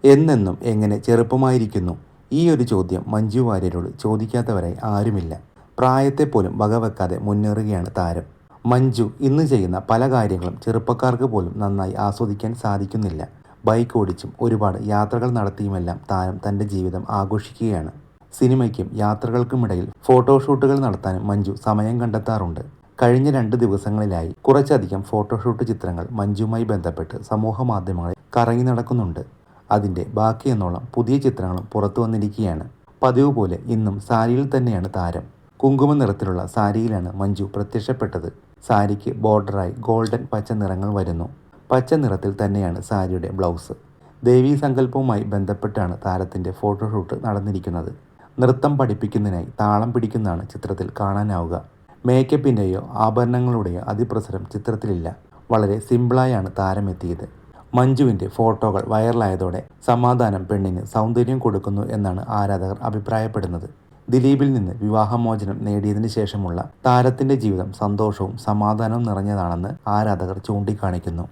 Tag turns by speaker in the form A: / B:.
A: എന്നെന്നും എങ്ങനെ ചെറുപ്പമായിരിക്കുന്നു? ഈ ഒരു ചോദ്യം മഞ്ജു വാര്യരോട് ചോദിക്കാത്തവരായി ആരുമില്ല. പ്രായത്തെ പോലും വകവെക്കാതെ മുന്നേറുകയാണ് താരം. മഞ്ജു ഇന്ന് ചെയ്യുന്ന പല കാര്യങ്ങളും ചെറുപ്പക്കാർക്ക് പോലും നന്നായി ആസ്വദിക്കാൻ സാധിക്കുന്നില്ല. ബൈക്ക് ഓടിച്ചും ഒരുപാട് യാത്രകൾ നടത്തിയുമെല്ലാം താരം തൻ്റെ ജീവിതം ആഘോഷിക്കുകയാണ്. സിനിമയ്ക്കും യാത്രകൾക്കുമിടയിൽ ഫോട്ടോഷൂട്ടുകൾ നടത്താനും മഞ്ജു സമയം കണ്ടെത്താറുണ്ട്. കഴിഞ്ഞ 2 ദിവസങ്ങളിലായി കുറച്ചധികം ഫോട്ടോഷൂട്ട് ചിത്രങ്ങൾ മഞ്ജുവുമായി ബന്ധപ്പെട്ട് സമൂഹ മാധ്യമങ്ങളിൽ കറങ്ങി നടക്കുന്നുണ്ട്. അതിൻ്റെ ബാക്കിയെന്നോളം പുതിയ ചിത്രങ്ങളും പുറത്തു വന്നിരിക്കുകയാണ്. പതിവ് പോലെ ഇന്നും സാരിയിൽ തന്നെയാണ് താരം. കുങ്കുമ നിറത്തിലുള്ള സാരിയിലാണ് മഞ്ജു പ്രത്യക്ഷപ്പെട്ടത്. സാരിക്ക് ബോർഡറായി ഗോൾഡൻ പച്ച നിറങ്ങൾ വരുന്നു. പച്ച നിറത്തിൽ തന്നെയാണ് സാരിയുടെ ബ്ലൗസ്. ദേവീ സങ്കല്പവുമായി ബന്ധപ്പെട്ടാണ് താരത്തിൻ്റെ ഫോട്ടോഷൂട്ട് നടന്നിരിക്കുന്നത്. നൃത്തം പഠിപ്പിക്കുന്നതിനായി താളം പിടിക്കുന്നതാണ് ചിത്രത്തിൽ കാണാനാവുക. മേക്കപ്പിൻ്റെയോ ആഭരണങ്ങളുടെയോ അതിപ്രസരം ചിത്രത്തിലില്ല. വളരെ സിമ്പിളായാണ് താരമെത്തിയത്. മഞ്ജുവിൻ്റെ ഫോട്ടോകൾ വൈറലായതോടെ സമാധാനം പെണ്ണിന് സൗന്ദര്യം കൊടുക്കുന്നു എന്നാണ് ആരാധകർ അഭിപ്രായപ്പെടുന്നത്. ദിലീപിൽ നിന്ന് വിവാഹമോചനം നേടിയതിനു ശേഷമുള്ള താരത്തിൻ്റെ ജീവിതം സന്തോഷവും സമാധാനവും നിറഞ്ഞതാണെന്ന് ആരാധകർ ചൂണ്ടിക്കാണിക്കുന്നു.